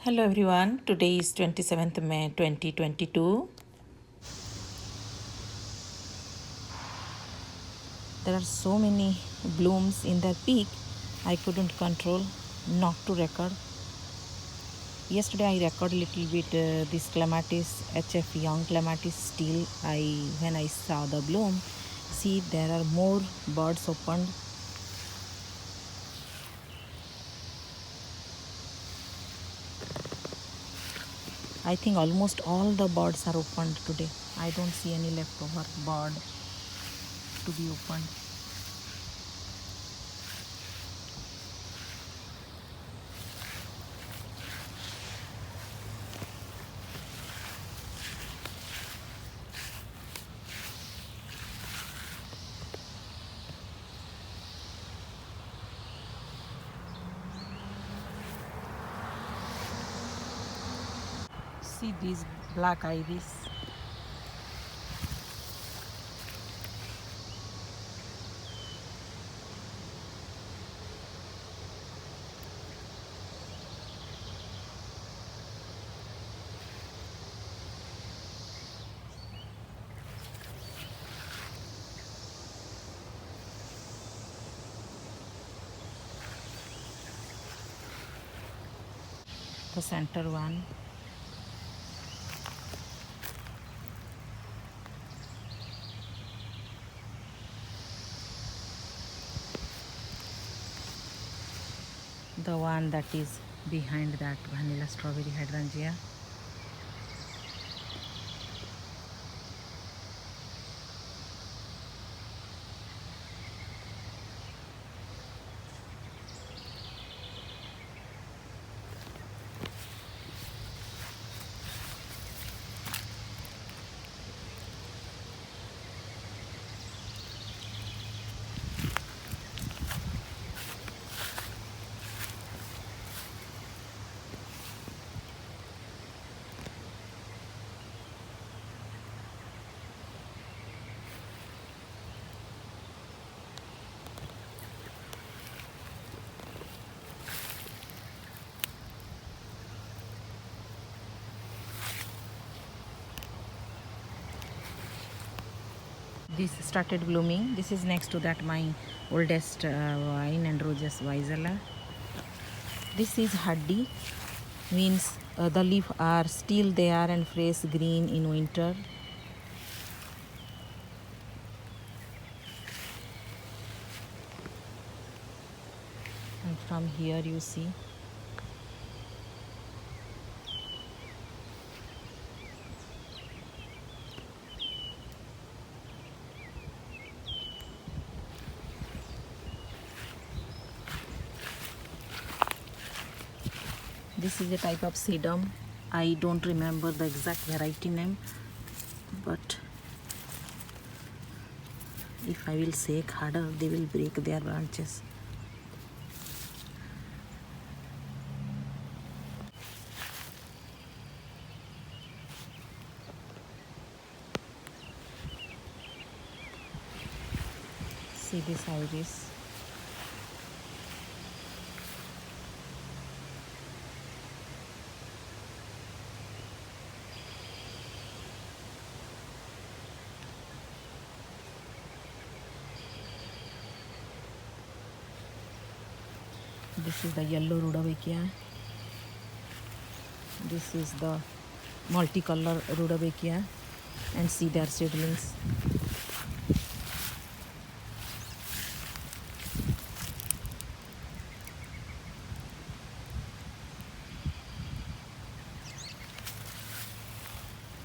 Hello everyone, today is 27th May 2022. There are so many blooms in their peak, I couldn't control not to record. Yesterday I recorded a little bit this Clematis, HF young Clematis still. When I saw the bloom, see there are more buds opened. I think almost all the buds are opened today. I don't see any leftover bud to be opened. See these black iris. The center one. The one that is behind that vanilla strawberry hydrangea. This started blooming. This is next to that my oldest vine and roses Vizela. This is haddi, means the leaf are still there and fresh green in winter. And from here you see this is a type of sedum. I don't remember the exact variety name, but if I will shake harder, they will break their branches. See this iris. This is the yellow Rhododendron. This is the multicolor Rhododendron, and see their seedlings.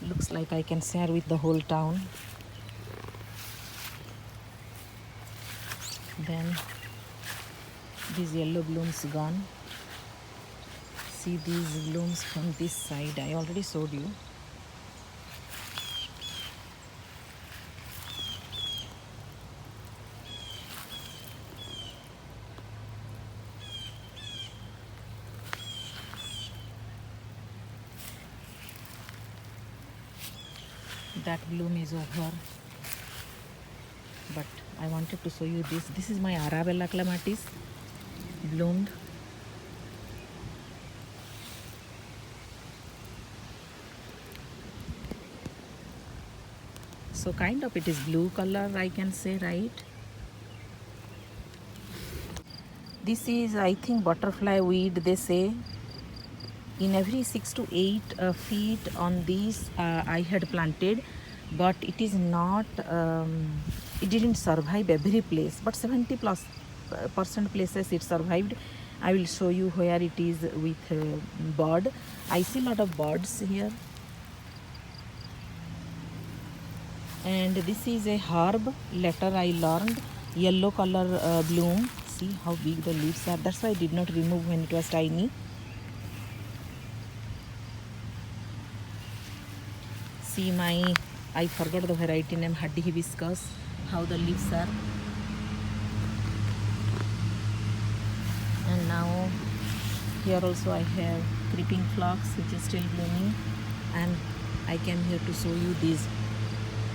Looks like I can share with the whole town. Then these yellow blooms gone. See these blooms from this side. I already showed you. That bloom is over, but I wanted to show you this. This is my Arabella Clematis bloomed. So kind of it is blue color, I can say, right? This is, I think, butterfly weed, they say. In every 6 to 8 feet on these I had planted, but it is not, it didn't survive every place, but 70 plus percent places it survived. I will show you where it is with bird. I see a lot of birds here. And this is a herb, later I learned, yellow color bloom. See how big the leaves are. That's why I did not remove when it was tiny. See I forgot the variety name, Haddi hibiscus, how the leaves are. And now here also I have creeping phlox, which is still blooming. And I came here to show you these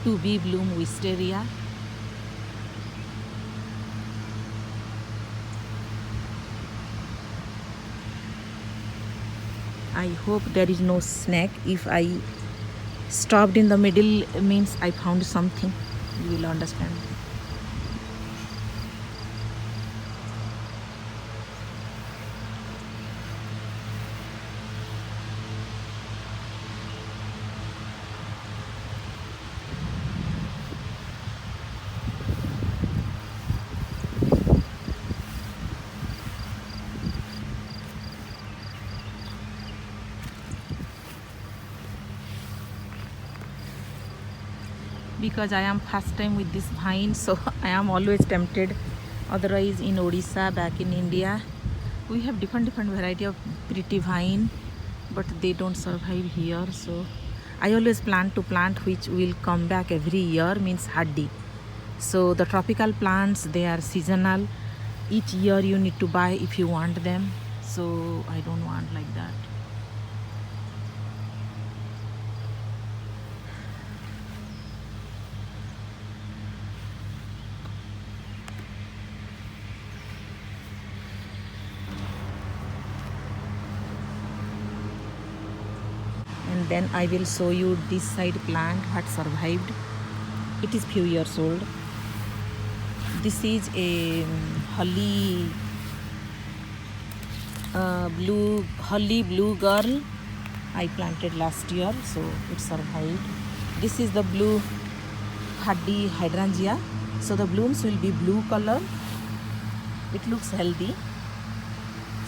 2B bloom wisteria. I hope there is no snake. If I stopped in the middle, means I found something. You will understand. Because I am first time with this vine, so I am always tempted. Otherwise in Odisha, back in India, we have different variety of pretty vine, but they don't survive here. So I always plan to plant which will come back every year, means haddi. So the tropical plants, they are seasonal. Each year you need to buy if you want them. So I don't want like that. And then I will show you this side plant what survived. It is few years old. This is a holly blue girl. I planted last year, so it survived. This is the blue hydrangea. So the blooms will be blue color. It looks healthy.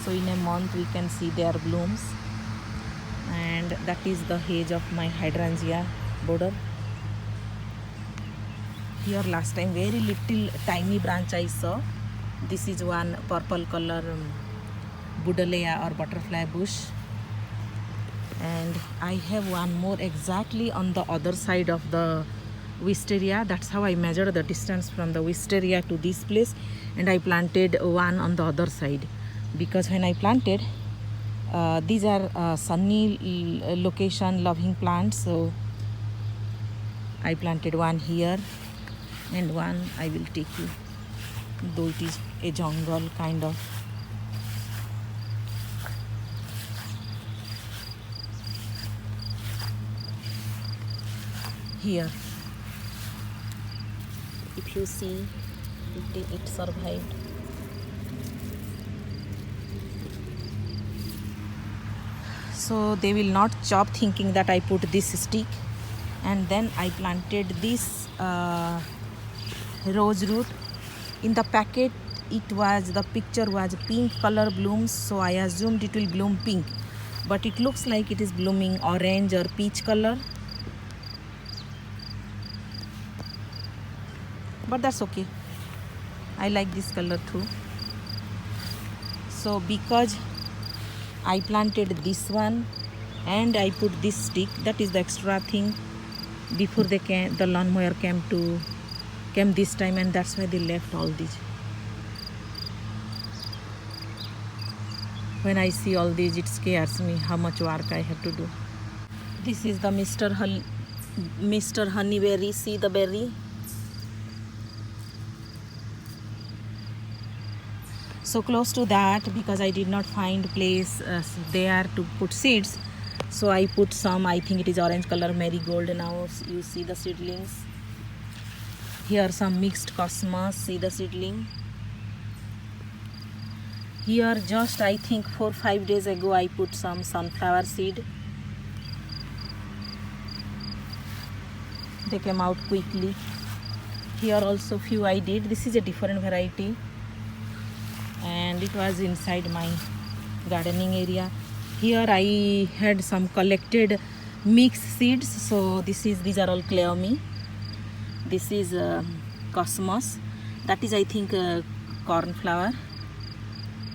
So in a month we can see their blooms. And that is the hedge of my hydrangea border. Here last time very little tiny branch I saw. This is one purple color Buddleia or butterfly bush. And I have one more exactly on the other side of the wisteria. That's how I measured the distance from the wisteria to this place. And I planted one on the other side. Because when I planted, these are sunny location loving plants, so I planted one here and one I will take you, though it is a jungle kind of. Here, if you see, it survived. So they will not chop, thinking that I put this stick. And then I planted this rose root. In the packet, the picture was pink color blooms, so I assumed it will bloom pink. But it looks like it is blooming orange or peach color. But that's okay. I like this color too. So because I planted this one and I put this stick, that is the extra thing. Before the lawnmower came this time, and that's why they left all these. When I see all these, it scares me how much work I have to do. This is the Mr. Honeyberry. See the berry? So close to that, because I did not find place there to put seeds, so I put some, I think it is orange color marigold. Now you see the seedlings. Here some mixed cosmos. See the seedling. Here just I think 4-5 days ago I put some sunflower seed. They came out quickly. Here also few I did. This is a different variety and it was inside my gardening area. Here I had some collected mixed seeds. So these are all Clematis. This is cosmos. That is I think cornflower.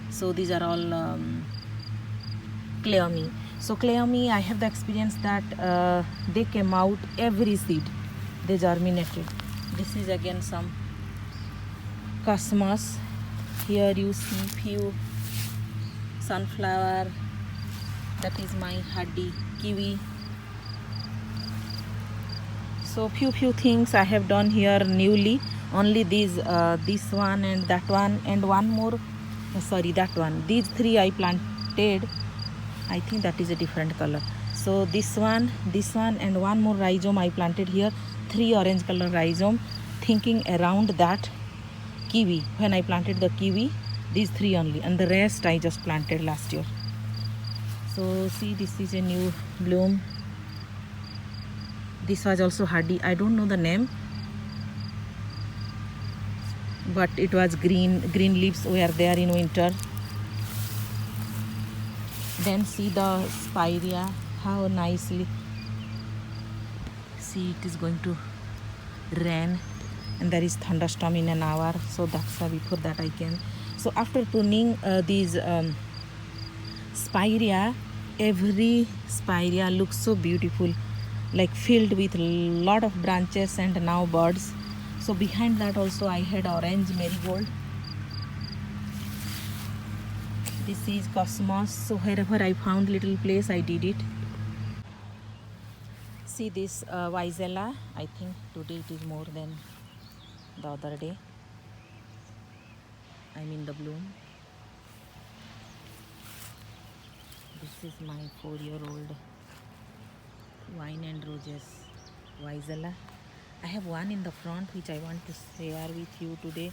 So these are all Clematis. So Clematis, I have the experience that they came out every seed. They germinated. This is again some cosmos. Here you see few sunflower. That is my hardy kiwi. So few things I have done here newly. Only these this one and that one and one more. Sorry, that one. These three I planted. I think that is a different color. So this one and one more rhizome I planted here. 3 orange color rhizome, thinking around that kiwi. When I planted the kiwi, these 3 only, and the rest I just planted last year. So see, this is a new bloom. This was also hardy. I don't know the name, but it was green leaves were there in winter. Then see the spirea, how nicely. See, it is going to rain and there is thunderstorm in an hour, so that's why before that I came. So after pruning these spirea, every spirea looks so beautiful, like filled with lot of branches and now buds. So behind that also I had orange marigold. This is cosmos. So wherever I found little place I did it. See this Vizela. I think today it is more than the other day. I mean the bloom. This is my 4-year-old wine and roses Vizela. I have one in the front which I want to share with you today.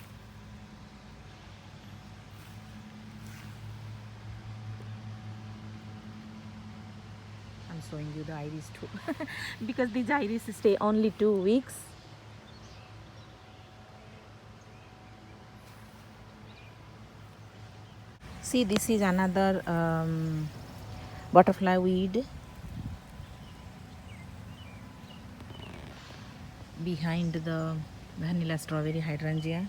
I'm showing you the iris too because these iris stay only 2 weeks. See, this is another butterfly weed. Behind the vanilla strawberry hydrangea.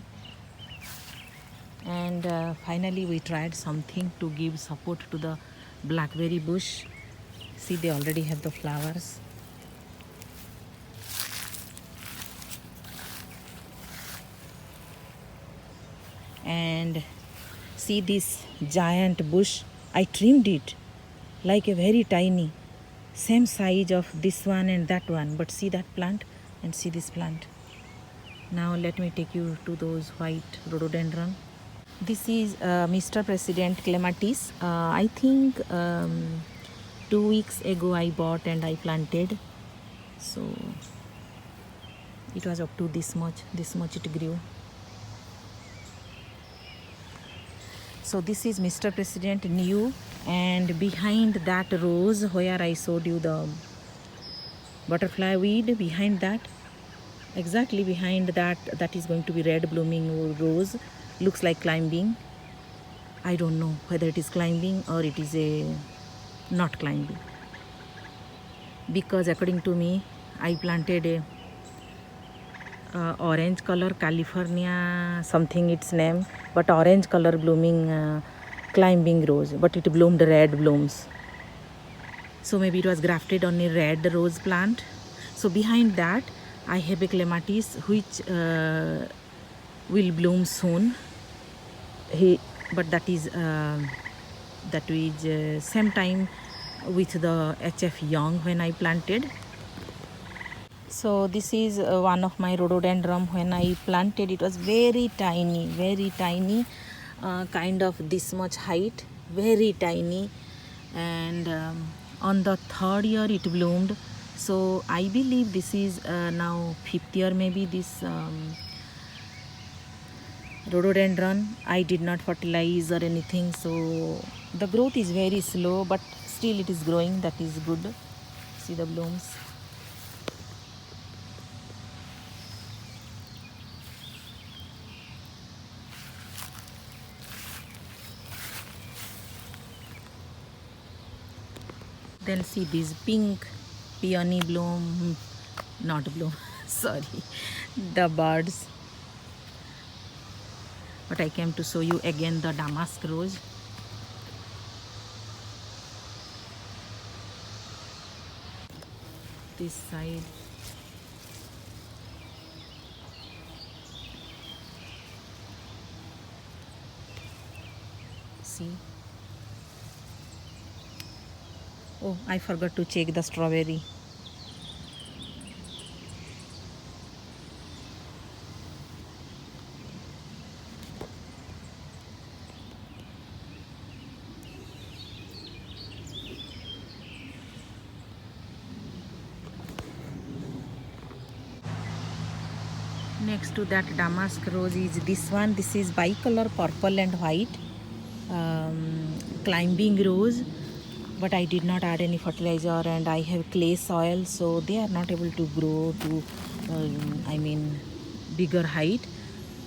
And finally we tried something to give support to the blackberry bush. See, they already have the flowers. And see this giant bush, I trimmed it like a very tiny, same size of this one and that one, but see that plant and see this plant. Now let me take you to those white rhododendron. This is Mr. President Clematis. I think 2 weeks ago I bought and I planted. So it was up to this much it grew. So this is Mr. President new, and behind that rose where I showed you the butterfly weed, behind that, exactly behind that, that is going to be red blooming rose. Looks like climbing. I don't know whether it is climbing or it is a not climbing, because according to me I planted a orange color California something its name, but orange color blooming climbing rose, but it bloomed red blooms. So maybe it was grafted on a red rose plant. So behind that I have a clematis which will bloom soon. But that is same time with the HF young when I planted. So this is one of my rhododendron. When I planted it was very tiny, kind of this much height, very tiny, and on the 3rd year it bloomed. So I believe this is now fifth year maybe, this rhododendron. I did not fertilize or anything, so the growth is very slow, but still it is growing. That is good. See the blooms. Then see this pink peony bloom, not bloom, sorry, the birds. But I came to show you again the damask rose. This side. See. Oh, I forgot to check the strawberry. Next to that damask rose is this one. This is bicolor purple and white climbing rose, but I did not add any fertilizer and I have clay soil, so they are not able to grow to bigger height.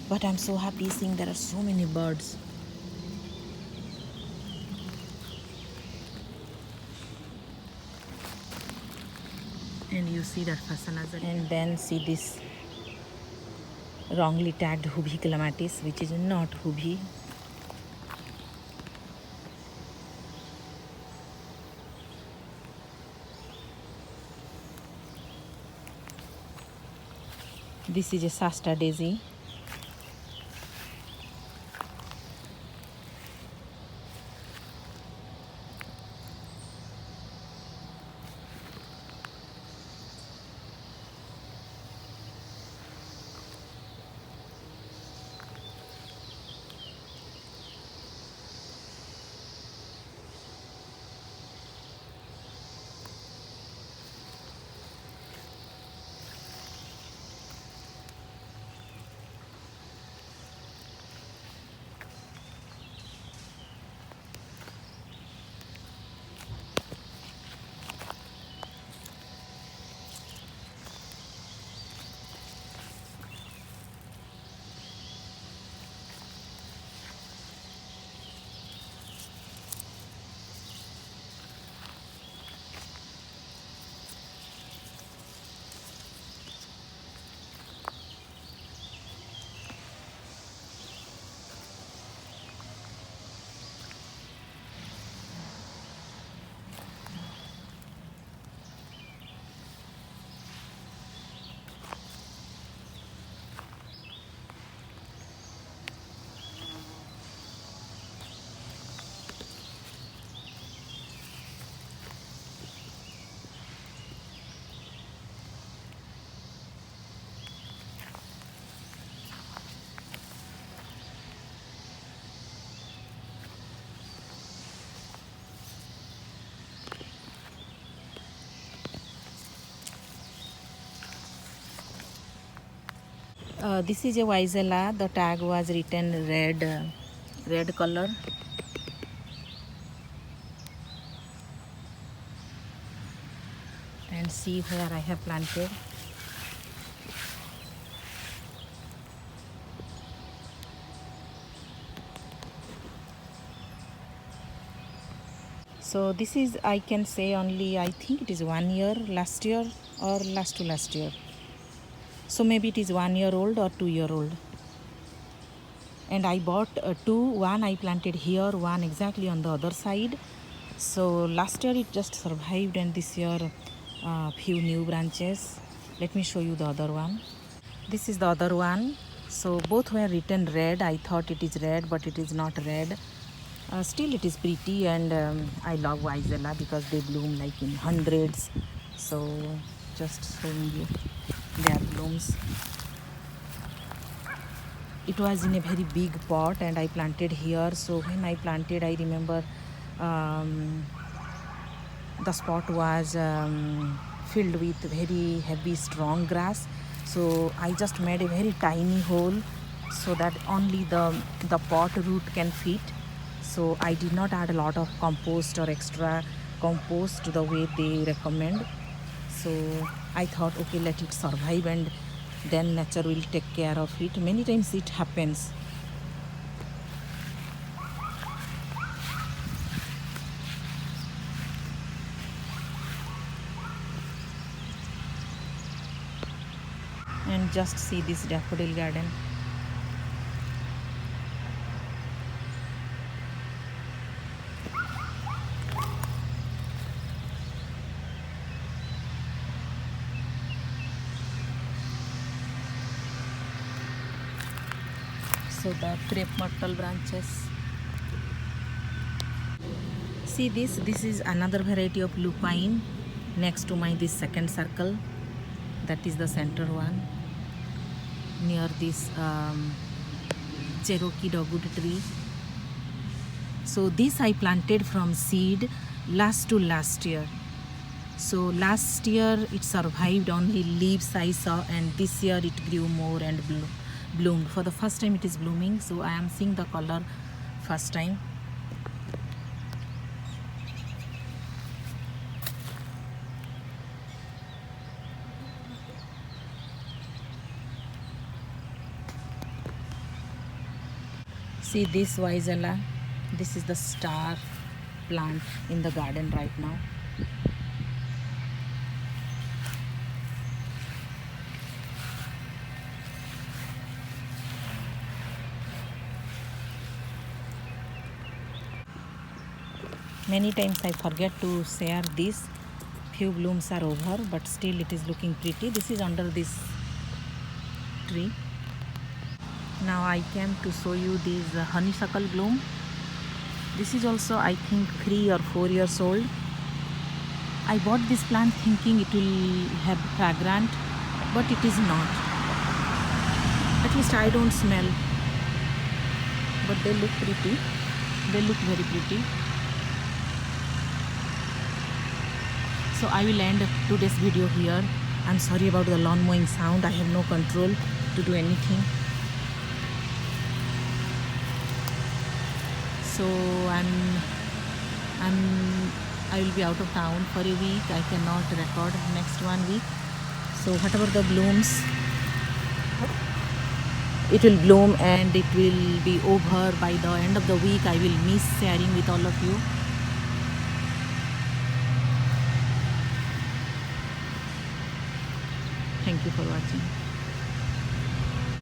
But I'm so happy seeing there are so many birds. And you see that fasanaza. And then see this wrongly tagged Hubi Clematis, which is not Hubi. This is a Shasta daisy. This is a Wisela. The tag was written red color. And see where I have planted. So this is, I can say only, I think it is 1 year, last year or last to last year. So maybe it is 1 year old or 2 year old. And I bought two. One I planted here, one exactly on the other side. So last year it just survived, and this year few new branches. Let me show you the other one. This is the other one. So both were written red. I thought it is red, but it is not red. Still it is pretty, and I love Wisela because they bloom like in hundreds. So just showing you their blooms. It was in a very big pot and I planted here. So when I planted, I remember the spot was filled with very heavy strong grass. So I just made a very tiny hole so that only the pot root can fit. So I did not add a lot of compost or extra compost the way they recommend. So I thought, okay, let it survive and then nature will take care of it. Many times it happens. And just see this daffodil garden. So the crepe myrtle branches. See this is another variety of lupine next to this second circle. That is the center one near this Cherokee dogwood tree. So this I planted from seed last year. So last year it survived only leaves I saw, and this year it grew more and bloomed. For the first time it is blooming, so I am seeing the color first time. See this Vaisala, this is the star plant in the garden right now. Many times I forget to share this. Few blooms are over, but still it is looking pretty. This is under this tree. Now I came to show you this honeysuckle bloom. This is also, I think, 3 or 4 years old. I bought this plant thinking it will have fragrant, but it is not. At least I don't smell. But they look pretty. They look very pretty. So I will end today's video here. I'm sorry about the lawn mowing sound. I have no control to do anything. So I will be out of town for a week. I cannot record next 1 week. So whatever the blooms, it will bloom and it will be over by the end of the week. I will miss sharing with all of you. Thank you for watching.